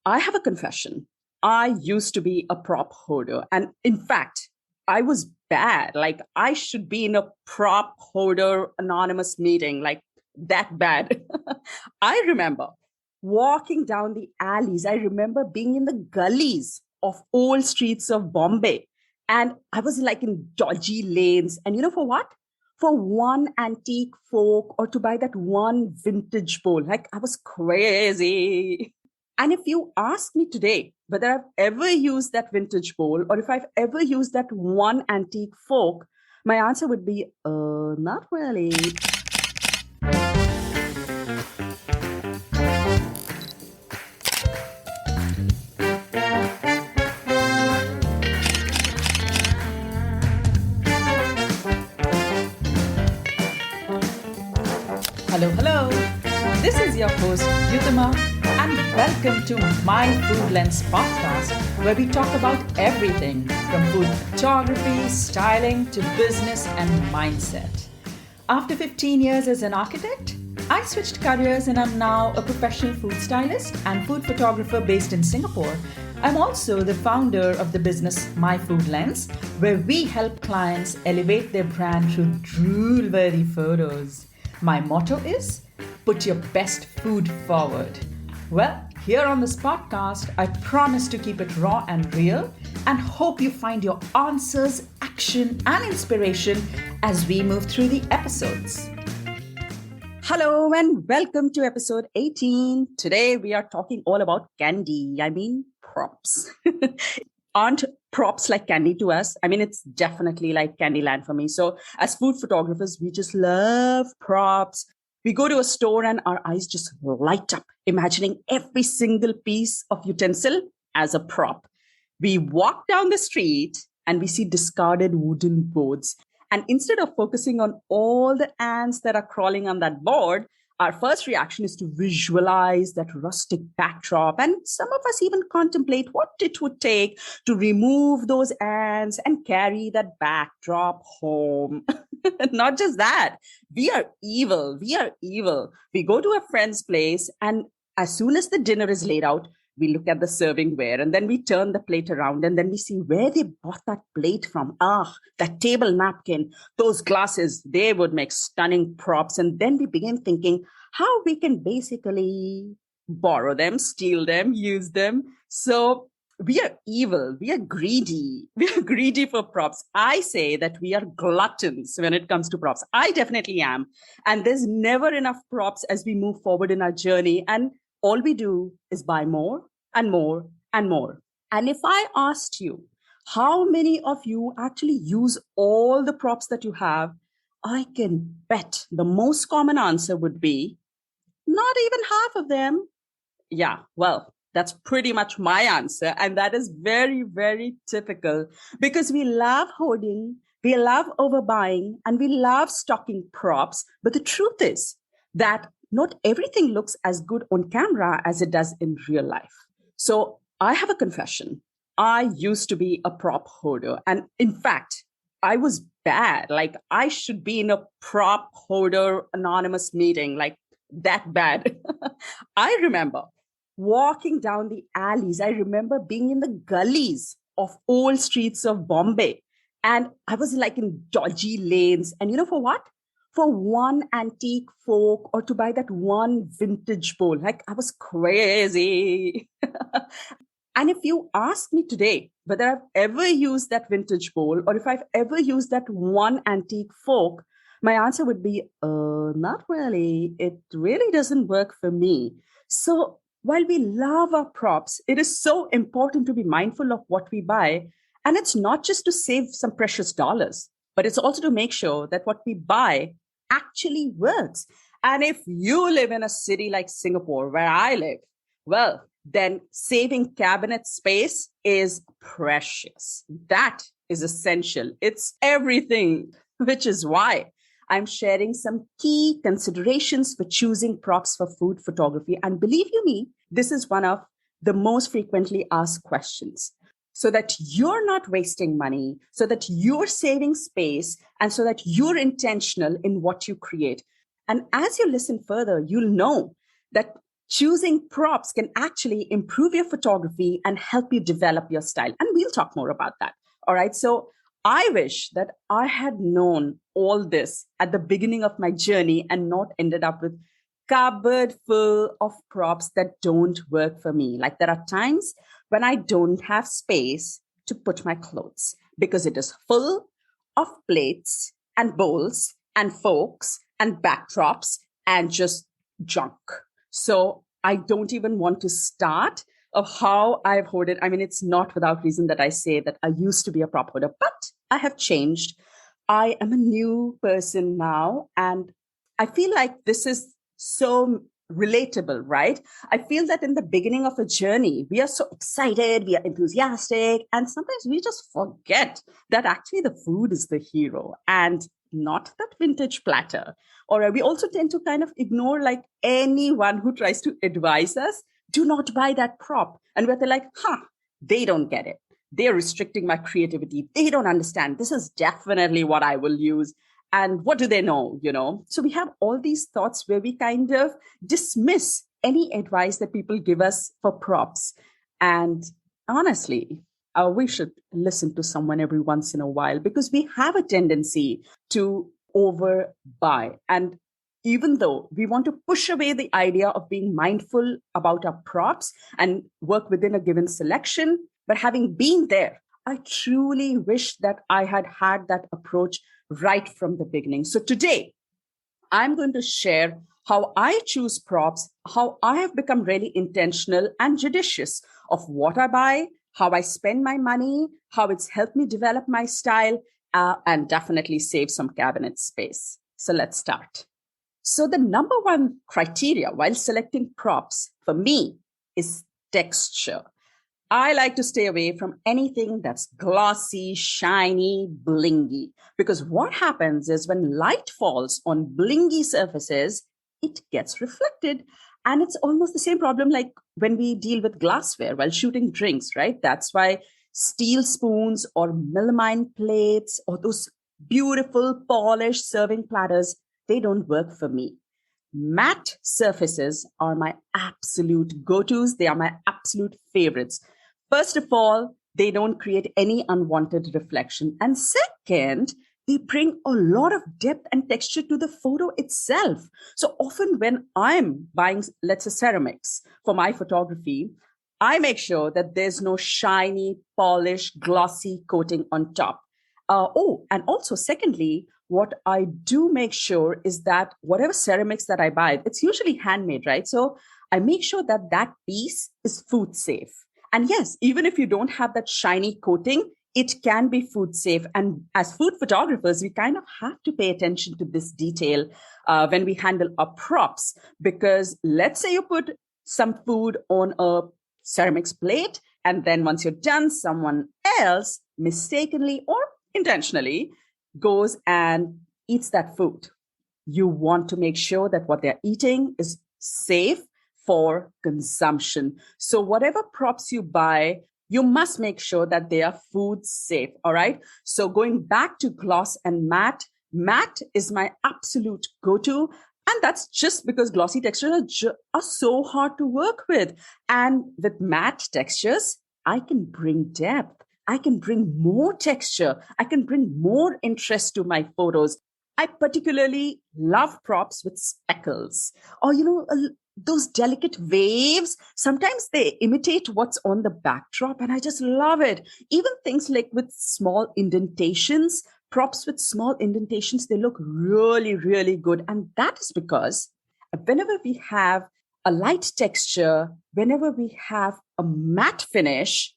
I have a confession. I used to be a prop hoarder. And in fact, I was bad. Like, I should be in a prop hoarder anonymous meeting, like that bad. I remember walking down the alleys. I remember being in the gullies of old streets of Bombay. And I was like in dodgy lanes. And you know for what? For one antique fork or to buy that one vintage bowl. Like, I was crazy. And if you ask me today whether I've ever used that vintage bowl or if I've ever used that one antique fork, my answer would be, not really. Hello, hello. This is your host, Yutama, and welcome to My Food Lens podcast, where we talk about everything from food photography, styling to business and mindset. After 15 years as an architect, I switched careers and I'm now a professional food stylist and food photographer based in Singapore. I'm also the founder of the business My Food Lens, where we help clients elevate their brand through drool-worthy photos. My motto is, put your best food forward. Well, here on this podcast, I promise to keep it raw and real and hope you find your answers, action, and inspiration as we move through the episodes. Hello and welcome to episode 18. Today we are talking all about candy. I mean, props. Aren't props like candy to us? I mean, it's definitely like Candyland for me. So as food photographers, we just love props. We go to a store and our eyes just light up, imagining every single piece of utensil as a prop. We walk down the street and we see discarded wooden boards. And instead of focusing on all the ants that are crawling on that board, our first reaction is to visualize that rustic backdrop. And some of us even contemplate what it would take to remove those ants and carry that backdrop home. Not just that, we are evil. We are evil. We go to a friend's place, and as soon as the dinner is laid out, we look at the serving ware and then we turn the plate around and then we see where they bought that plate from. That table napkin, those glasses, they would make stunning props. And then we begin thinking how we can basically borrow them, steal them, use them. So we are evil. We are greedy. We are greedy for props. I say that we are gluttons when it comes to props. I definitely am. And there's never enough props as we move forward in our journey. And all we do is buy more and more and more. And if I asked you, how many of you actually use all the props that you have, I can bet the most common answer would be not even half of them. Yeah, well, that's pretty much my answer. And that is very, very typical because we love hoarding, we love overbuying, and we love stocking props. But the truth is that not everything looks as good on camera as it does in real life. So I have a confession. I used to be a prop hoarder. And in fact, I was bad. Like, I should be in a prop hoarder anonymous meeting, like that bad. I remember walking down the alleys. I remember being in the gullies of old streets of Bombay. And I was like in dodgy lanes. And you know for what? For one antique fork or to buy that one vintage bowl. Like, I was crazy. And if you ask me today whether I've ever used that vintage bowl or if I've ever used that one antique fork, my answer would be, not really. It really doesn't work for me. So while we love our props, it is so important to be mindful of what we buy. And it's not just to save some precious dollars, but it's also to make sure that what we buy actually works. And if you live in a city like Singapore, where I live, well, then saving cabinet space is precious. That is essential. It's everything, which is why I'm sharing some key considerations for choosing props for food photography. And believe you me, this is one of the most frequently asked questions. So that you're not wasting money, so that you're saving space, and so that you're intentional in what you create. And as you listen further, you'll know that choosing props can actually improve your photography and help you develop your style. And we'll talk more about that. All right. So I wish that I had known all this at the beginning of my journey and not ended up with cupboard full of props that don't work for me. Like there are times when I don't have space to put my clothes because it is full of plates and bowls and forks and backdrops and just junk. So I don't even want to start of how I've hoarded. I mean, it's not without reason that I say that I used to be a prop hoarder, but I have changed. I am a new person now. And I feel like this is so relatable, right? I feel that in the beginning of a journey, we are so excited, we are enthusiastic, and sometimes we just forget that actually the food is the hero and not that vintage platter. Or we also tend to kind of ignore like anyone who tries to advise us, do not buy that prop. And we're like, they don't get it. They're restricting my creativity. They don't understand. This is definitely what I will use. And what do they know, So we have all these thoughts where we kind of dismiss any advice that people give us for props. And honestly, we should listen to someone every once in a while because we have a tendency to overbuy. And even though we want to push away the idea of being mindful about our props and work within a given selection, but having been there, I truly wish that I had had that approach right from the beginning. So today, I'm going to share how I choose props, how I have become really intentional and judicious of what I buy, how I spend my money, how it's helped me develop my style, and definitely save some cabinet space. So let's start. So the number one criteria while selecting props for me is texture. I like to stay away from anything that's glossy, shiny, blingy, because what happens is when light falls on blingy surfaces, it gets reflected. And it's almost the same problem like when we deal with glassware while shooting drinks, right? That's why steel spoons or melamine plates or those beautiful polished serving platters, they don't work for me. Matte surfaces are my absolute go-tos. They are my absolute favorites. First of all, they don't create any unwanted reflection. And second, they bring a lot of depth and texture to the photo itself. So often when I'm buying, let's say, ceramics for my photography, I make sure that there's no shiny, polished, glossy coating on top. And also secondly, what I do make sure is that whatever ceramics that I buy, it's usually handmade, right? So I make sure that that piece is food safe. And yes, even if you don't have that shiny coating, it can be food safe. And as food photographers, we kind of have to pay attention to this detail when we handle our props. Because let's say you put some food on a ceramics plate, and then once you're done, someone else mistakenly or intentionally goes and eats that food. You want to make sure that what they're eating is safe for consumption. So whatever props you buy, you must make sure that they are food safe. All right. So going back to gloss and matte, matte is my absolute go-to. And that's just because glossy textures are so hard to work with. And with matte textures, I can bring depth. I can bring more texture. I can bring more interest to my photos. I particularly love props with speckles or, those delicate waves. Sometimes they imitate what's on the backdrop, and I just love it. Even things like with small indentations, props with small indentations, they look really, really good. And that is because whenever we have a light texture, whenever we have a matte finish,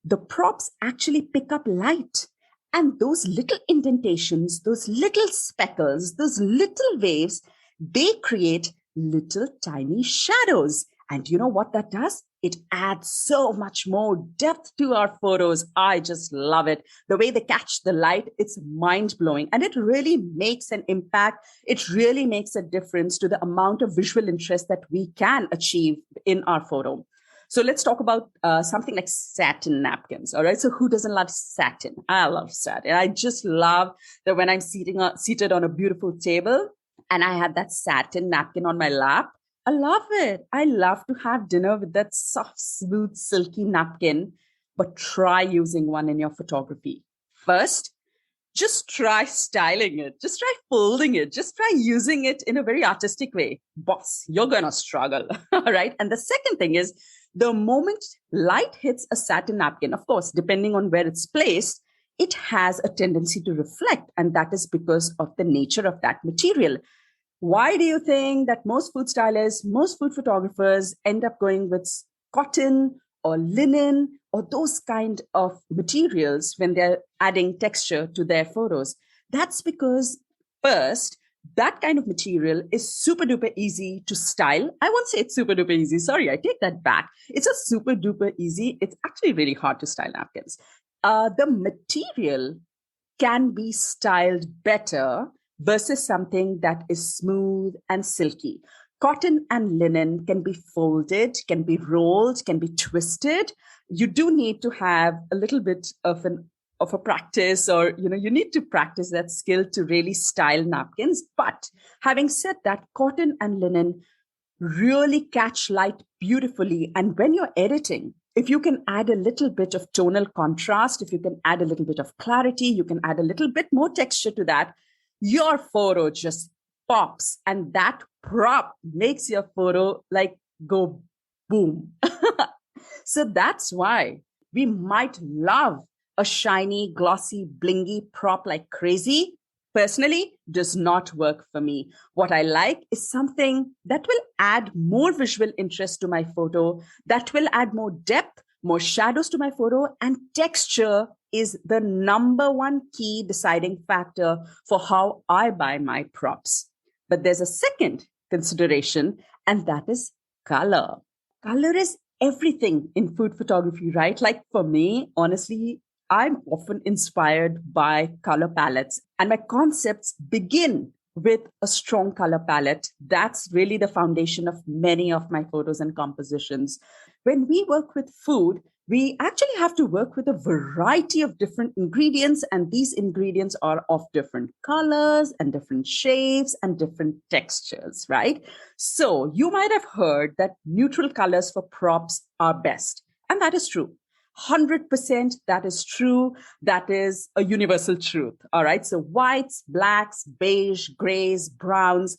the props actually pick up light. And those little indentations, those little speckles, those little waves, they create little tiny shadows. And you know what that does? It adds so much more depth to our photos. I just love it. The way they catch the light, it's mind-blowing. And it really makes an impact. It really makes a difference to the amount of visual interest that we can achieve in our photo. So let's talk about something like satin napkins. All right. So who doesn't love satin? I love satin. I just love that when I'm seated on a beautiful table and I have that satin napkin on my lap, I love it. I love to have dinner with that soft, smooth, silky napkin, but try using one in your photography. First, just try styling it. Just try folding it. Just try using it in a very artistic way. Boss, you're going to struggle. All right. And the second thing is the moment light hits a satin napkin, of course, depending on where it's placed, it has a tendency to reflect. And that is because of the nature of that material. Why do you think that most food stylists, most food photographers end up going with cotton or linen or those kind of materials when they're adding texture to their photos? That's because, first, that kind of material is super duper easy to style. I won't say it's super duper easy. Sorry, I take that back. It's a super duper easy. It's actually really hard to style napkins. The material can be styled better versus something that is smooth and silky. Cotton and linen can be folded, can be rolled, can be twisted. You do need to have a little bit of a practice, or you need to practice that skill to really style napkins. But having said that, cotton and linen really catch light beautifully. And when you're editing, if you can add a little bit of tonal contrast, if you can add a little bit of clarity, you can add a little bit more texture to that, your photo just pops. And that prop makes your photo like go boom. So that's why we might love a shiny, glossy, blingy prop like crazy. Personally, does not work for me. What I like is something that will add more visual interest to my photo, that will add more depth, more shadows to my photo, and texture is the number one key deciding factor for how I buy my props. But there's a second consideration, and that is color. Color is everything in food photography, right? Like for me, honestly, I'm often inspired by color palettes, and my concepts begin with a strong color palette. That's really the foundation of many of my photos and compositions. When we work with food, we actually have to work with a variety of different ingredients, and these ingredients are of different colors and different shapes and different textures, right? So you might have heard that neutral colors for props are best, and that is true. 100% that is true. That is a universal truth. All right. So whites, blacks, beige, grays, browns,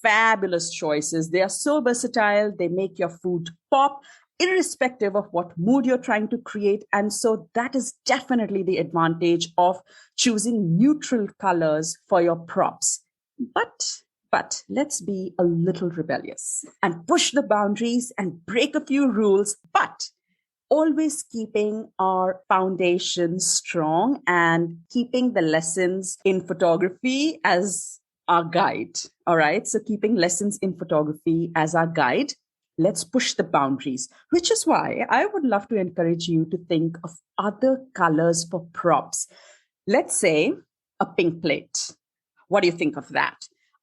fabulous choices. They are so versatile. They make your food pop, irrespective of what mood you're trying to create. And so that is definitely the advantage of choosing neutral colors for your props. But let's be a little rebellious and push the boundaries and break a few rules, but always keeping our foundation strong and keeping the lessons in photography as our guide. All right. So keeping lessons in photography as our guide. Let's push the boundaries, which is why I would love to encourage you to think of other colors for props. Let's say a pink plate. What do you think of that?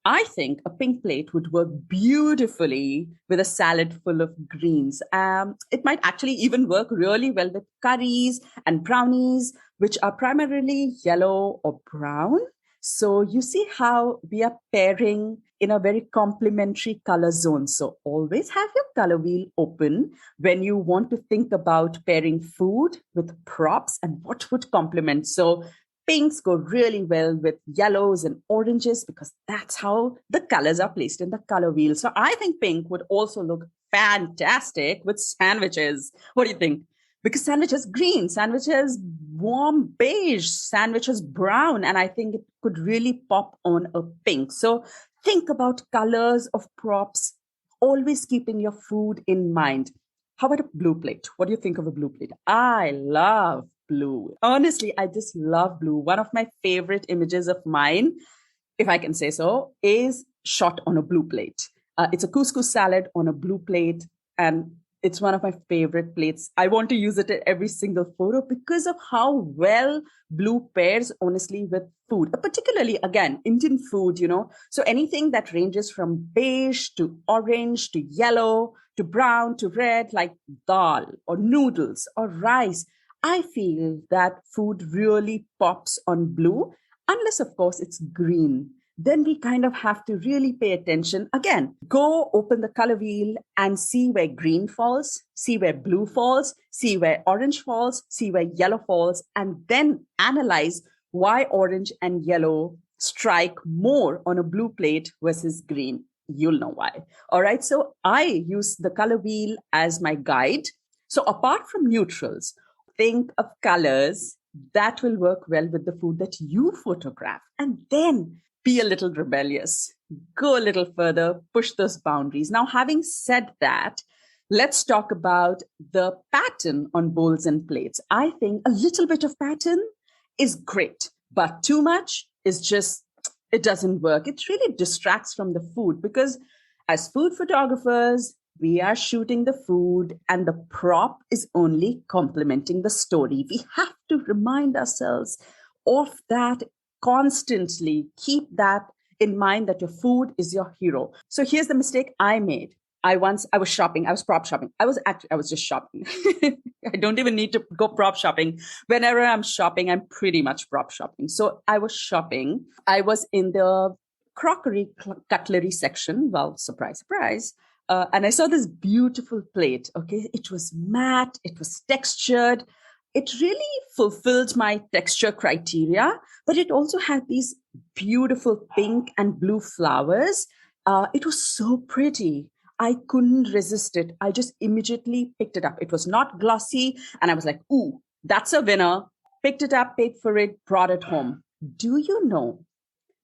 I think a pink plate would work beautifully with a salad full of greens. It might actually even work really well with curries and brownies, which are primarily yellow or brown. So you see how we are pairing in a very complementary color zone. So always have your color wheel open when you want to think about pairing food with props and what would complement. So pinks go really well with yellows and oranges because that's how the colors are placed in the color wheel. So I think pink would also look fantastic with sandwiches. What do you think? Because sandwich has green, sandwich has warm beige, sandwich has brown, and I think it could really pop on a pink. So think about colors of props, always keeping your food in mind. How about a blue plate? What do you think of a blue plate? I love blue. Honestly, I just love blue. One of my favorite images of mine, if I can say so, is shot on a blue plate. It's a couscous salad on a blue plate, and it's one of my favorite plates. I want to use it in every single photo because of how well blue pairs, honestly, with food, particularly, again, Indian food, So anything that ranges from beige to orange to yellow to brown to red, like dal or noodles or rice. I feel that food really pops on blue, unless, of course, it's green. then we kind of have to really pay attention. Again, go open the color wheel and see where green falls, see where blue falls, see where orange falls, see where yellow falls, and then analyze why orange and yellow strike more on a blue plate versus green. You'll know why. All right. So I use the color wheel as my guide. So apart from neutrals, think of colors that will work well with the food that you photograph. And then be a little rebellious, go a little further, push those boundaries. Now, having said that, let's talk about the pattern on bowls and plates. I think a little bit of pattern is great, but too much is just, it doesn't work. It really distracts from the food because as food photographers, we are shooting the food and the prop is only complementing the story. We have to remind ourselves of that constantly. Keep that in mind that your food is your hero. So here's the mistake I made. I was shopping. I was prop shopping. I was just shopping. I don't even need to go prop shopping. Whenever I'm shopping, I'm pretty much prop shopping. So I was shopping. I was in the crockery cutlery section. Well, surprise, surprise. And I saw this beautiful plate. Okay. It was matte. It was textured. It really fulfilled my texture criteria, but it also had these beautiful pink and blue flowers. It was so pretty. I couldn't resist it. I just immediately picked it up. It was not glossy. And I was like, ooh, that's a winner. Picked it up, paid for it, brought it home. Do you know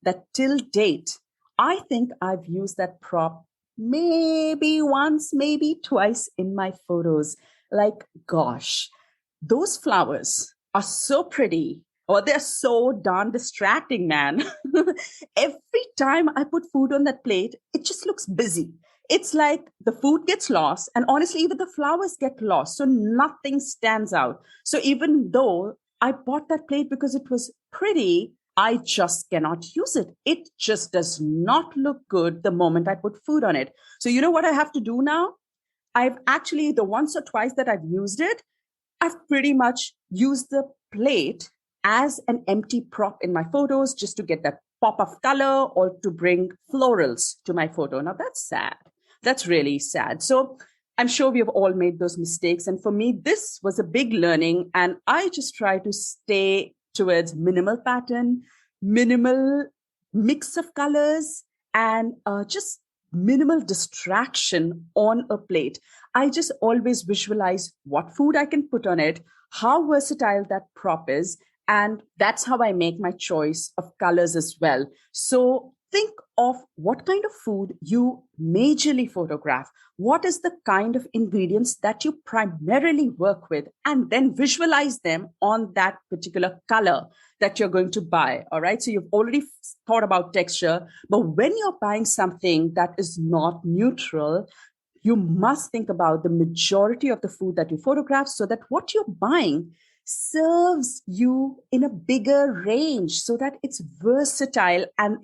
that till date, I think I've used that prop maybe once, maybe twice in my photos. Like, gosh, those flowers are so pretty. Or they're so darn distracting, man. Every time I put food on that plate, it just looks busy. It's like the food gets lost, and honestly, even the flowers get lost. So nothing stands out. So even though I bought that plate because it was pretty, I just cannot use it. It just does not look good the moment I put food on it. So you know what I have to do now? I've actually, the once or twice that I've used it, I've pretty much used the plate as an empty prop in my photos just to get that pop of color or to bring florals to my photo. Now that's sad. That's really sad. So I'm sure we have all made those mistakes. And for me, this was a big learning. And I just try to stay towards minimal pattern, minimal mix of colors, and just minimal distraction on a plate. I just always visualize what food I can put on it, how versatile that prop is, and that's how I make my choice of colors as well. So think of what kind of food you majorly photograph. What is the kind of ingredients that you primarily work with, and then visualize them on that particular color that you're going to buy. All right. So you've already thought about texture, but when you're buying something that is not neutral, you must think about the majority of the food that you photograph so that what you're buying serves you in a bigger range so that it's versatile and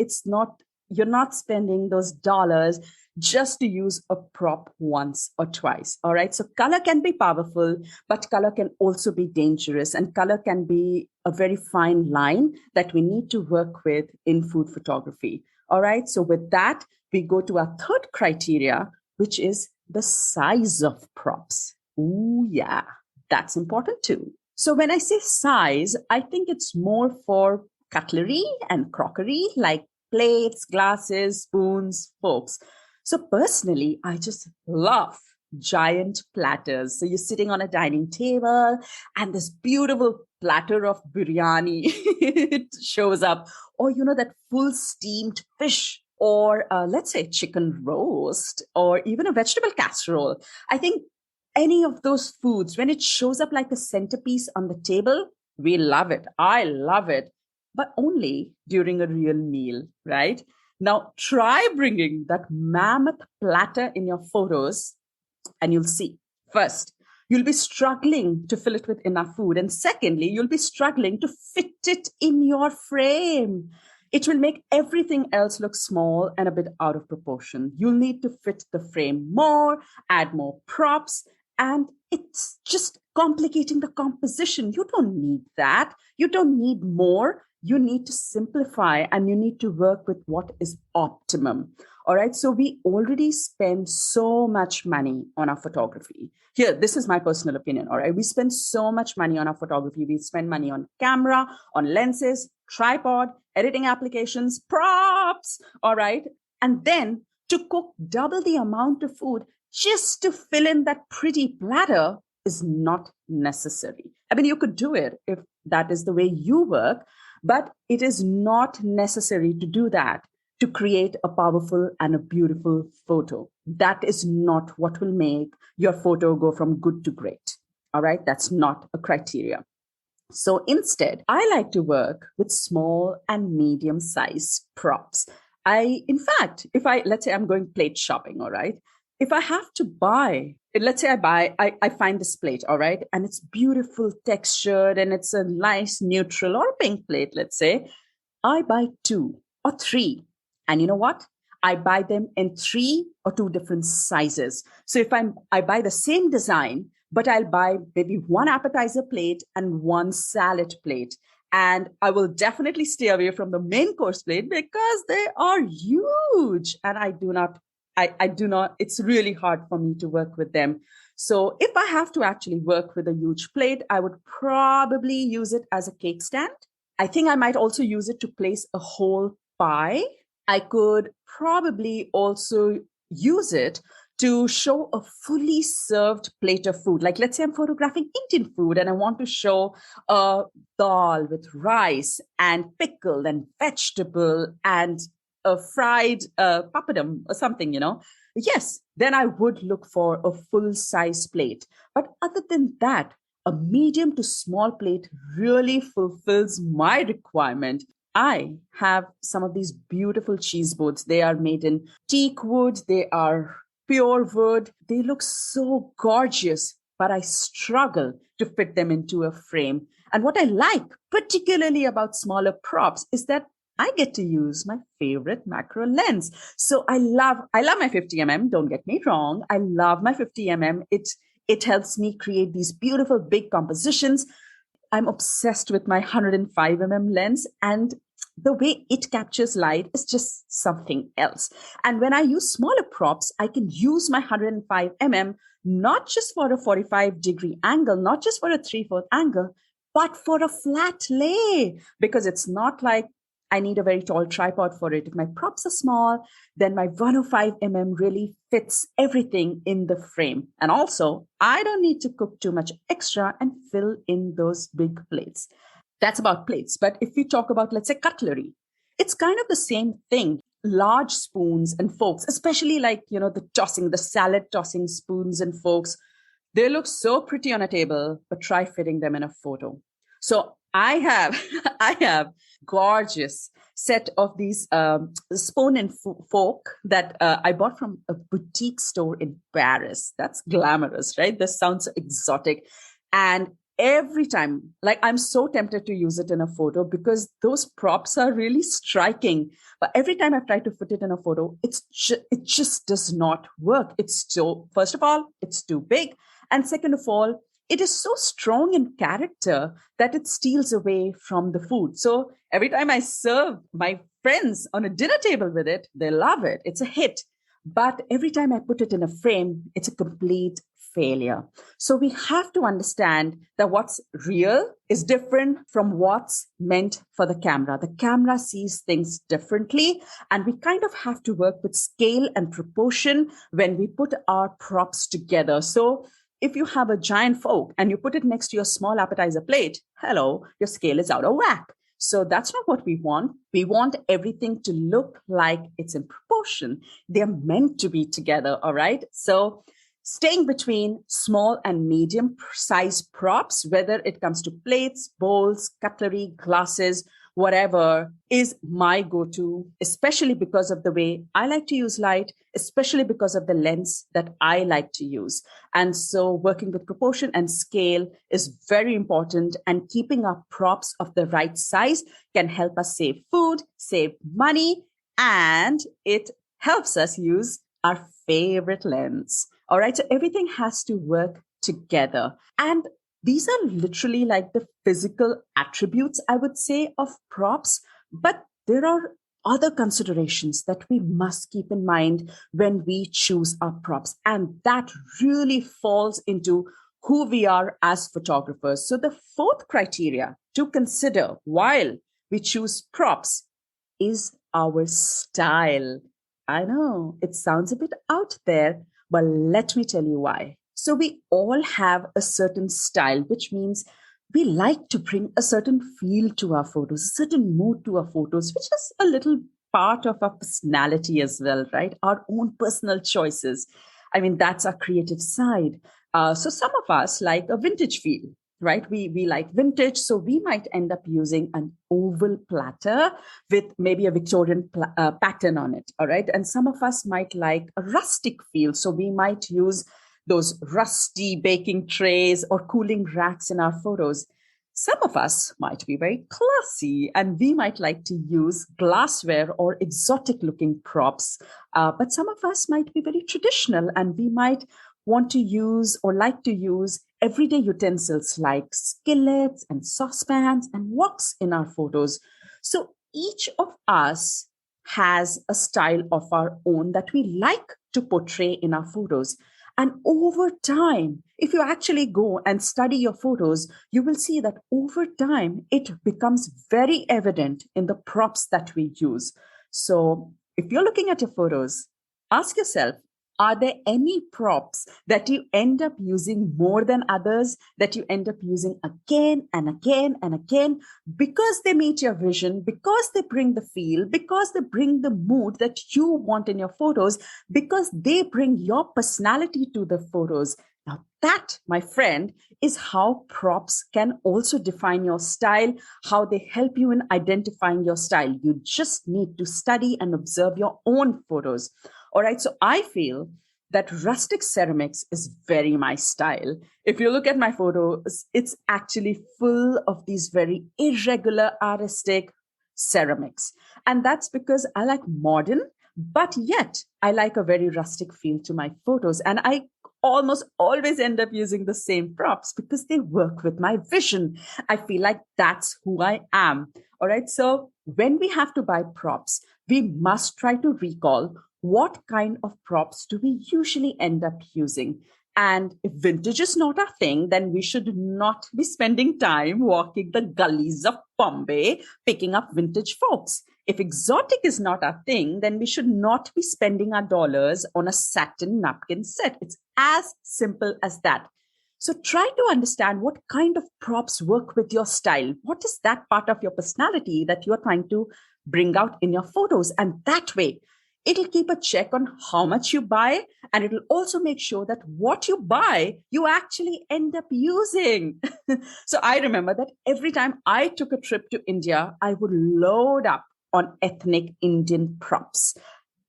you're not spending those dollars just to use a prop once or twice. All right. So color can be powerful, but color can also be dangerous, and color can be a very fine line that we need to work with in food photography. All right. So with that, we go to our third criteria, which is the size of props. Ooh, yeah, that's important too. So when I say size, I think it's more for cutlery and crockery, like plates, glasses, spoons, forks. So personally, I just love giant platters. So you're sitting on a dining table and this beautiful platter of biryani it shows up, or that full steamed fish, or let's say chicken roast, or even a vegetable casserole. I think any of those foods, when it shows up like a centerpiece on the table, we love it. I love it, but only during a real meal, right? Now, try bringing that mammoth platter in your photos and you'll see. First, you'll be struggling to fill it with enough food. And secondly, you'll be struggling to fit it in your frame. It will make everything else look small and a bit out of proportion. You'll need to fit the frame more, add more props, and it's just complicating the composition. You don't need that. You don't need more. you need to simplify and you need to work with what is optimum. All right. So we already spend so much money on our photography. Here, this is my personal opinion. All right. We spend so much money on our photography. We spend money on camera, on lenses, tripod, editing applications, props. All right. And then to cook double the amount of food just to fill in that pretty platter is not necessary. I mean, you could do it if that is the way you work, but it is not necessary to do that to create a powerful and a beautiful photo. That is not what will make your photo go from good to great. All right. That's not a criteria. So instead, I like to work with small and medium sized props. In fact, let's say I'm going plate shopping, all right. If I have to buy, let's say I find this plate, all right, and it's beautiful textured and it's a nice neutral or pink plate, let's say, I buy 2 or 3. And you know what? I buy them in 3 or 2 different sizes. So if I buy the same design, but I'll buy maybe 1 appetizer plate and 1 salad plate. And I will definitely stay away from the main course plate because they are huge. And I do not, it's really hard for me to work with them. So if I have to actually work with a huge plate, I would probably use it as a cake stand. I think I might also use it to place a whole pie. I could probably also use it to show a fully served plate of food. Like, let's say I'm photographing Indian food and I want to show a dal with rice and pickle and vegetable and a fried papadum or something, Yes, then I would look for a full size plate. But other than that, a medium to small plate really fulfills my requirement. I have some of these beautiful cheese boards. They are made in teak wood. They are pure wood. They look so gorgeous, but I struggle to fit them into a frame. And what I like particularly about smaller props is that I get to use my favorite macro lens. So I love my 50 mm. Don't get me wrong. I love my 50 mm. It helps me create these beautiful big compositions. I'm obsessed with my 105 mm lens, and the way it captures light is just something else. And when I use smaller props, I can use my 105 mm not just for a 45-degree angle, not just for a 3/4 angle, but for a flat lay, because it's not like I need a very tall tripod for it. If my props are small, then my 105 mm really fits everything in the frame. And also, I don't need to cook too much extra and fill in those big plates. That's about plates. But if we talk about, let's say, cutlery, it's kind of the same thing. Large spoons and forks, especially like, the salad tossing spoons and forks, they look so pretty on a table, but try fitting them in a photo. So I have, I have gorgeous set of these spoon and fork that I bought from a boutique store in Paris. That's glamorous, right? This sounds exotic. And every time, like, I'm so tempted to use it in a photo because those props are really striking. But every time I've tried to put it in a photo, it just does not work. First of all, it's too big. And second of all, it is so strong in character that it steals away from the food. So every time I serve my friends on a dinner table with it, they love it. It's a hit. But every time I put it in a frame, it's a complete failure. So we have to understand that what's real is different from what's meant for the camera. The camera sees things differently, and we kind of have to work with scale and proportion when we put our props together. So if you have a giant fork and you put it next to your small appetizer plate, hello, your scale is out of whack. So that's not what we want. We want everything to look like it's in proportion. They're meant to be together, all right? So staying between small and medium size props, whether it comes to plates, bowls, cutlery, glasses, whatever, is my go-to, especially because of the way I like to use light, especially because of the lens that I like to use. And so working with proportion and scale is very important, and keeping our props of the right size can help us save food, save money, and it helps us use our favorite lens. All right, so everything has to work together. And These are literally like the physical attributes, I would say, of props, but there are other considerations that we must keep in mind when we choose our props. And that really falls into who we are as photographers. So the fourth criteria to consider while we choose props is our style. I know it sounds a bit out there, but let me tell you why. So, we all have a certain style, which means we like to bring a certain feel to our photos, a certain mood to our photos, which is a little part of our personality as well, right? Our own personal choices. I mean, that's our creative side. So, some of us like a vintage feel, right? We like vintage, so we might end up using an oval platter with maybe a Victorian pattern on it, all right? And some of us might like a rustic feel, so we might use those rusty baking trays or cooling racks in our photos. Some of us might be very classy and we might like to use glassware or exotic looking props. But some of us might be very traditional and we might want to use or like to use everyday utensils like skillets and saucepans and woks in our photos. So each of us has a style of our own that we like to portray in our photos. And over time, if you actually go and study your photos, you will see that over time, it becomes very evident in the props that we use. So if you're looking at your photos, ask yourself, are there any props that you end up using more than others, that you end up using again and again and again because they meet your vision, because they bring the feel, because they bring the mood that you want in your photos, because they bring your personality to the photos? Now, that, my friend, is how props can also define your style, how they help you in identifying your style. You just need to study and observe your own photos. All right, so I feel that rustic ceramics is very my style. If you look at my photos, it's actually full of these very irregular artistic ceramics. And that's because I like modern, but yet I like a very rustic feel to my photos. And I almost always end up using the same props because they work with my vision. I feel like that's who I am. All right, so when we have to buy props, we must try to recall what kind of props do we usually end up using? And if vintage is not our thing, then we should not be spending time walking the gullies of Bombay picking up vintage forks. If exotic is not our thing, then we should not be spending our dollars on a satin napkin set. It's as simple as that. So try to understand what kind of props work with your style. What is that part of your personality that you're trying to bring out in your photos? And that way, it'll keep a check on how much you buy, and it'll also make sure that what you buy, you actually end up using. So I remember that every time I took a trip to India, I would load up on ethnic Indian props.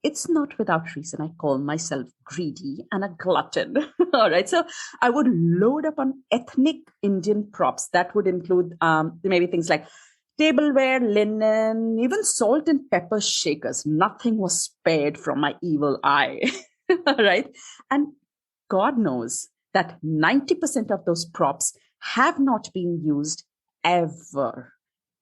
It's not without reason I call myself greedy and a glutton. All right. So I would load up on ethnic Indian props. That would include maybe things like tableware, linen, even salt and pepper shakers. Nothing was spared from my evil eye. Right? And God knows that 90% of those props have not been used ever,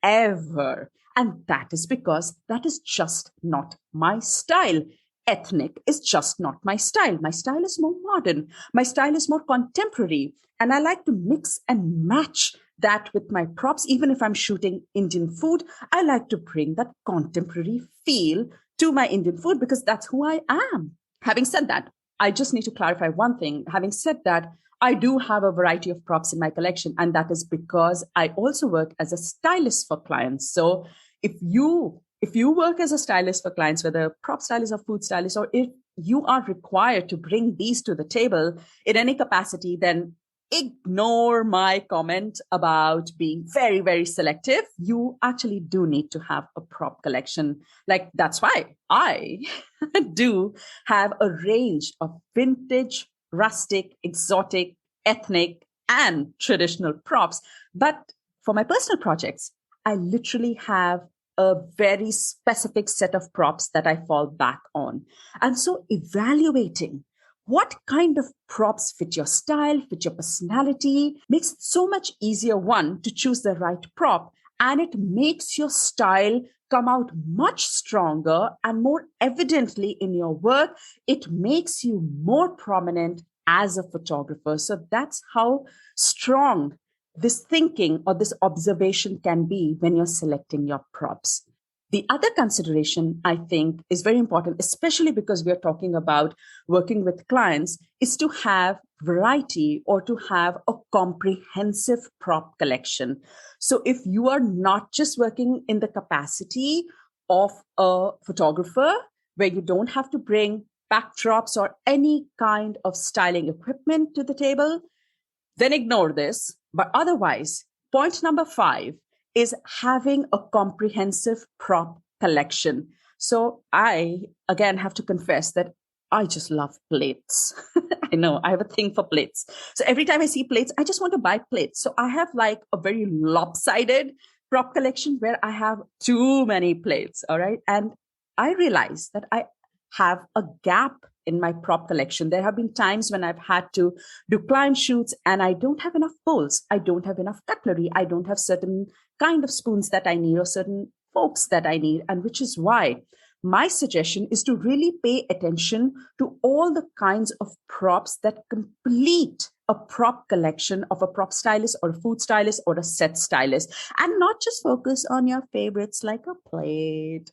ever. And that is because that is just not my style. Ethnic is just not my style. My style is more modern. My style is more contemporary. And I like to mix and match that with my props. Even if I'm shooting Indian food, I like to bring that contemporary feel to my Indian food because that's who I am. Having said that, I just need to clarify one thing. Having said that, I do have a variety of props in my collection, and that is because I also work as a stylist for clients. So if you work as a stylist for clients, whether a prop stylist or food stylist, or if you are required to bring these to the table in any capacity, then ignore my comment about being very, very selective. You actually do need to have a prop collection. Like, that's why I do have a range of vintage, rustic, exotic, ethnic, and traditional props. But for my personal projects, I literally have a very specific set of props that I fall back on. And so evaluating what kind of props fit your style, fit your personality, makes it so much easier, one, to choose the right prop, and it makes your style come out much stronger and more evidently in your work. It makes you more prominent as a photographer. So that's how strong this thinking or this observation can be when you're selecting your props. The other consideration, I think, is very important, especially because we are talking about working with clients, is to have variety or to have a comprehensive prop collection. So if you are not just working in the capacity of a photographer, where you don't have to bring backdrops or any kind of styling equipment to the table, then ignore this. But otherwise, point number 5 is having a comprehensive prop collection. So I, again, have to confess that I just love plates. I know I have a thing for plates. So every time I see plates, I just want to buy plates. So I have like a very lopsided prop collection where I have too many plates. All right. And I realize that I have a gap in my prop collection. There have been times when I've had to do client shoots and I don't have enough bowls. I don't have enough cutlery. I don't have certain kind of spoons that I need or certain forks that I need. And which is why my suggestion is to really pay attention to all the kinds of props that complete a prop collection of a prop stylist or a food stylist or a set stylist, and not just focus on your favorites like a plate.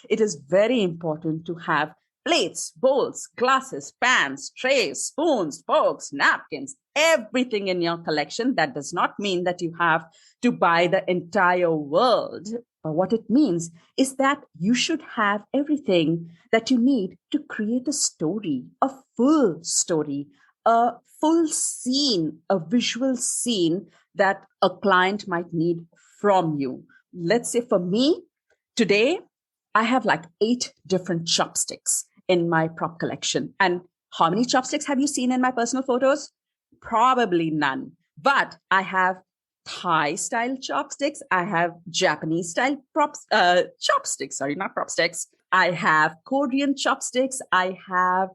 It is very important to have plates, bowls, glasses, pans, trays, spoons, forks, napkins, everything in your collection. That does not mean that you have to buy the entire world. But what it means is that you should have everything that you need to create a story, a full story, a full scene, a visual scene that a client might need from you. Let's say for me, today, I have like 8 different chopsticks in my prop collection. And how many chopsticks have you seen in my personal photos? Probably none. But I have Thai style chopsticks. I have Japanese style chopsticks. Sorry, not prop sticks. I have Korean chopsticks. I have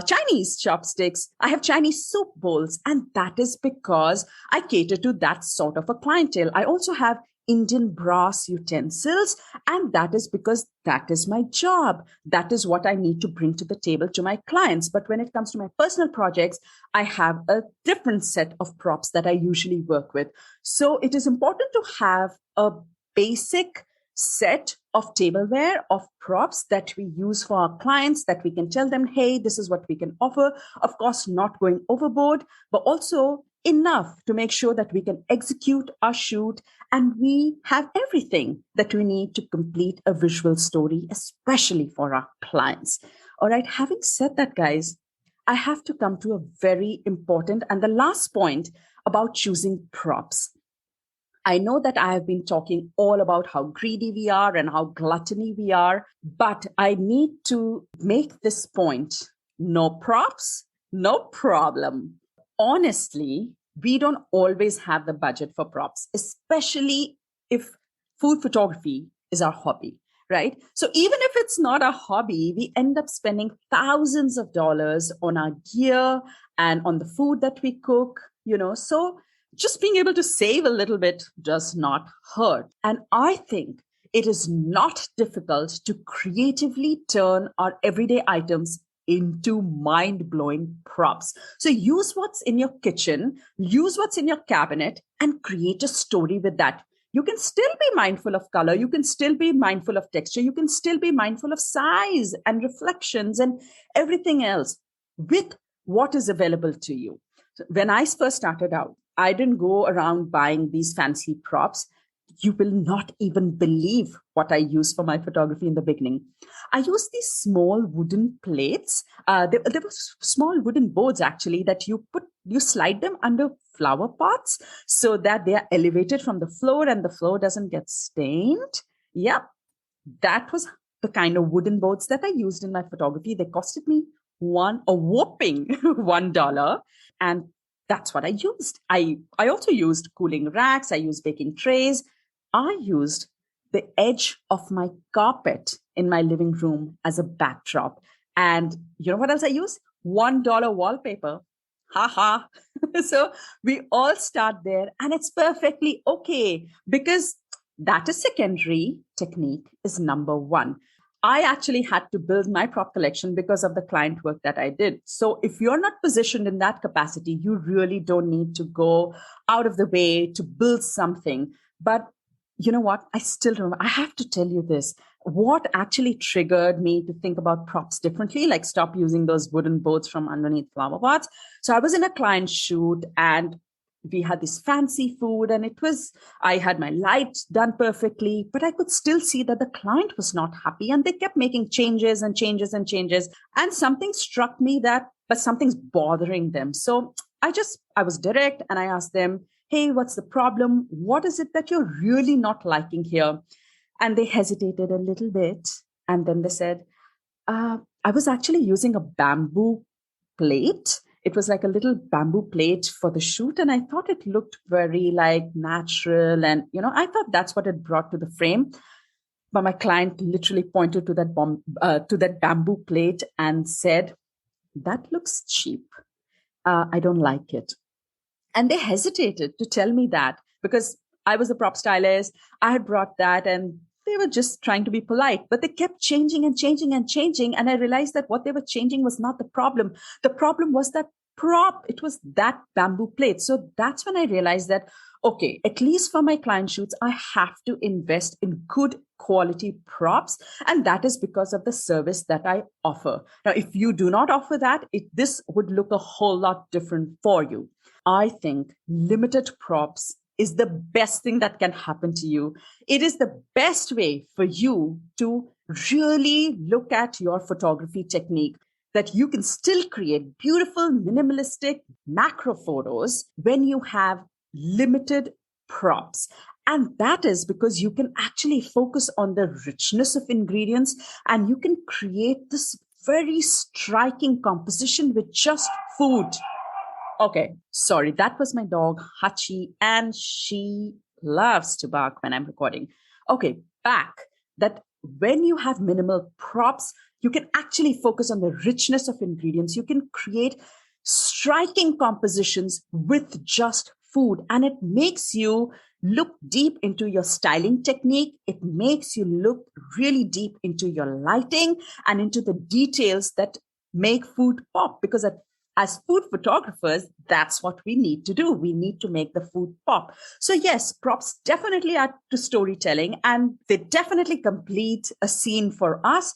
Chinese chopsticks. I have Chinese soup bowls. And that is because I cater to that sort of a clientele. I also have Indian brass utensils. And that is because that is my job. That is what I need to bring to the table to my clients. But when it comes to my personal projects, I have a different set of props that I usually work with. So it is important to have a basic set of tableware, of props that we use for our clients, that we can tell them, hey, this is what we can offer. Of course, not going overboard, but also enough to make sure that we can execute our shoot and we have everything that we need to complete a visual story, especially for our clients. All right, having said that, guys, I have to come to a very important and the last point about choosing props. I know that I have been talking all about how greedy we are and how gluttony we are, but I need to make this point. No props, no problem. Honestly, we don't always have the budget for props, especially if food photography is our hobby, right? So even if it's not a hobby, we end up spending thousands of dollars on our gear and on the food that we cook, so just being able to save a little bit does not hurt. And I think it is not difficult to creatively turn our everyday items into mind-blowing props. So use what's in your kitchen, use what's in your cabinet, and create a story with that. You can still be mindful of color. You can still be mindful of texture. You can still be mindful of size and reflections and everything else with what is available to you. So when I first started out, I didn't go around buying these fancy props. You will not even believe what I used for my photography in the beginning. I used these small wooden plates. There were small wooden boards actually that you slide them under flower pots so that they are elevated from the floor and the floor doesn't get stained. Yep, that was the kind of wooden boards that I used in my photography. They costed me a whopping $1. And that's what I used. I also used cooling racks. I used baking trays. I used the edge of my carpet in my living room as a backdrop. And you know what else I used? $1 wallpaper. Ha ha. So we all start there, and it's perfectly okay because that is secondary. Technique is number one. I actually had to build my prop collection because of the client work that I did. So if you're not positioned in that capacity, you really don't need to go out of the way to build something. But you know what? I still remember, I have to tell you this. What actually triggered me to think about props differently, like stop using those wooden boats from underneath flower pots. So I was in a client shoot and we had this fancy food, and I had my lights done perfectly, but I could still see that the client was not happy and they kept making changes and changes and changes. And something struck me but something's bothering them. So I was direct and I asked them, hey, what's the problem? What is it that you're really not liking here? And they hesitated a little bit. And then they said, I was actually using a bamboo plate. It was like a little bamboo plate for the shoot. And I thought it looked very like natural. And, I thought that's what it brought to the frame. But my client literally pointed to that bamboo plate and said, that looks cheap. I don't like it. And they hesitated to tell me that because I was a prop stylist. I had brought that and they were just trying to be polite, but they kept changing and changing and changing. And I realized that what they were changing was not the problem. The problem was that prop. It was that bamboo plate. So that's when I realized that, okay, at least for my client shoots, I have to invest in good quality props. And that is because of the service that I offer. Now, if you do not offer that, this would look a whole lot different for you. I think limited props is the best thing that can happen to you. It is the best way for you to really look at your photography technique, that you can still create beautiful, minimalistic macro photos when you have limited props. And that is because you can actually focus on the richness of ingredients and you can create this very striking composition with just food. Okay, sorry, that was my dog, Hachi, and she loves to bark when I'm recording. Okay, back. That when you have minimal props, you can actually focus on the richness of ingredients. You can create striking compositions with just food, and it makes you look deep into your styling technique. It makes you look really deep into your lighting and into the details that make food pop, because as food photographers, that's what we need to do. We need to make the food pop. So yes, props definitely add to storytelling and they definitely complete a scene for us,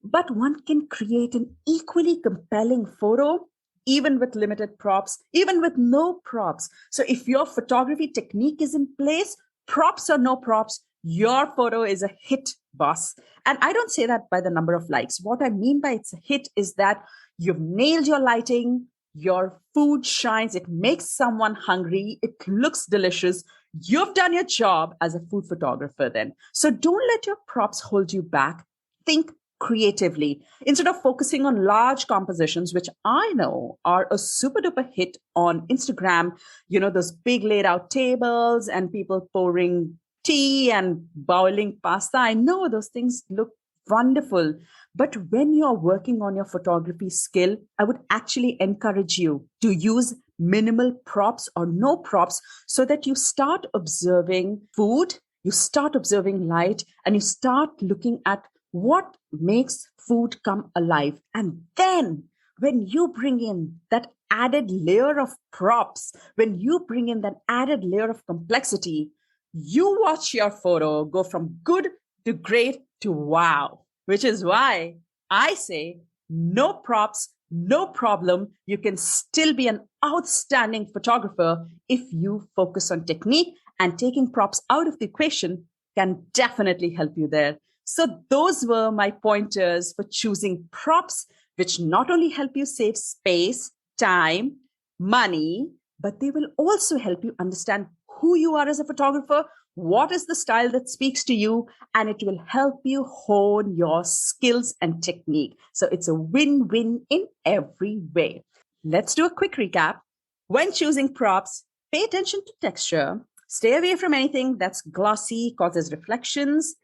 but one can create an equally compelling photo even with limited props, even with no props. So if your photography technique is in place, props or no props, your photo is a hit, boss. And I don't say that by the number of likes. What I mean by it's a hit is that you've nailed your lighting, your food shines, it makes someone hungry, it looks delicious. You've done your job as a food photographer then. So don't let your props hold you back. Think creatively. Instead of focusing on large compositions, which I know are a super duper hit on Instagram, those big laid out tables and people pouring tea and boiling pasta. I know those things look wonderful. But when you're working on your photography skill, I would actually encourage you to use minimal props or no props so that you start observing food, you start observing light, and you start looking at what makes food come alive. And then when you bring in that added layer of props, when you bring in that added layer of complexity, you watch your photo go from good to great to wow, which is why I say no props, no problem. You can still be an outstanding photographer if you focus on technique, and taking props out of the equation can definitely help you there. So those were my pointers for choosing props, which not only help you save space, time, money, but they will also help you understand who you are as a photographer, what is the style that speaks to you, and it will help you hone your skills and technique. So it's a win-win in every way. Let's do a quick recap. When choosing props, pay attention to texture. Stay away from anything that's glossy, causes reflections.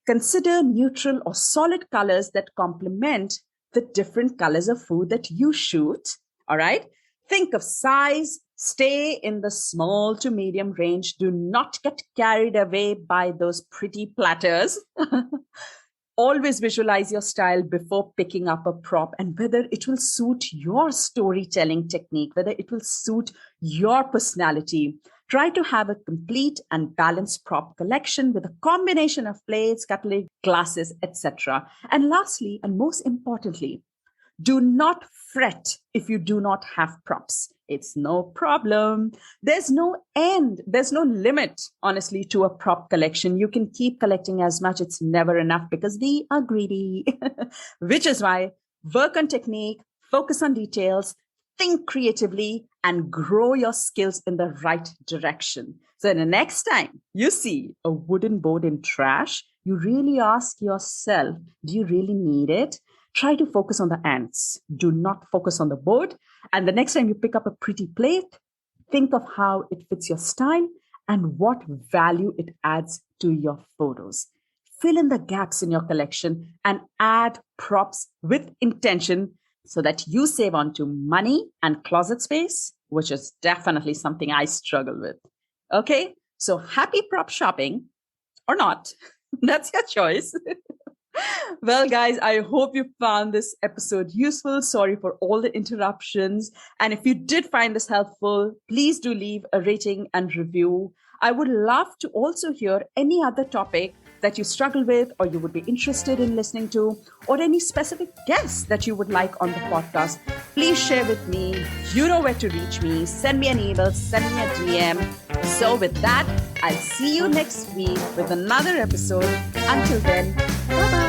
Consider neutral or solid colors that complement the different colors of food that you shoot. All right. Think of size, stay in the small to medium range. Do not get carried away by those pretty platters. Always visualize your style before picking up a prop and whether it will suit your storytelling technique, whether it will suit your personality. Try to have a complete and balanced prop collection with a combination of plates, cutlery, glasses, etc. And lastly, and most importantly, do not fret if you do not have props. It's no problem. There's no end. There's no limit, honestly, to a prop collection. You can keep collecting as much. It's never enough because we are greedy, which is why work on technique, focus on details, think creatively, and grow your skills in the right direction. So the next time you see a wooden board in trash, you really ask yourself, do you really need it? Try to focus on the ants. Do not focus on the board. And the next time you pick up a pretty plate, think of how it fits your style and what value it adds to your photos. Fill in the gaps in your collection and add props with intention so that you save on to money and closet space, which is definitely something I struggle with. Okay, so happy prop shopping or not. That's your choice. Well, guys, I hope you found this episode useful. Sorry for all the interruptions. And if you did find this helpful, please do leave a rating and review. I would love to also hear any other topic that you struggle with or you would be interested in listening to, or any specific guests that you would like on the podcast. Please share with me. You know where to reach me. Send me an email, send me a DM. So with that, I'll see you next week with another episode. Until then, bye-bye.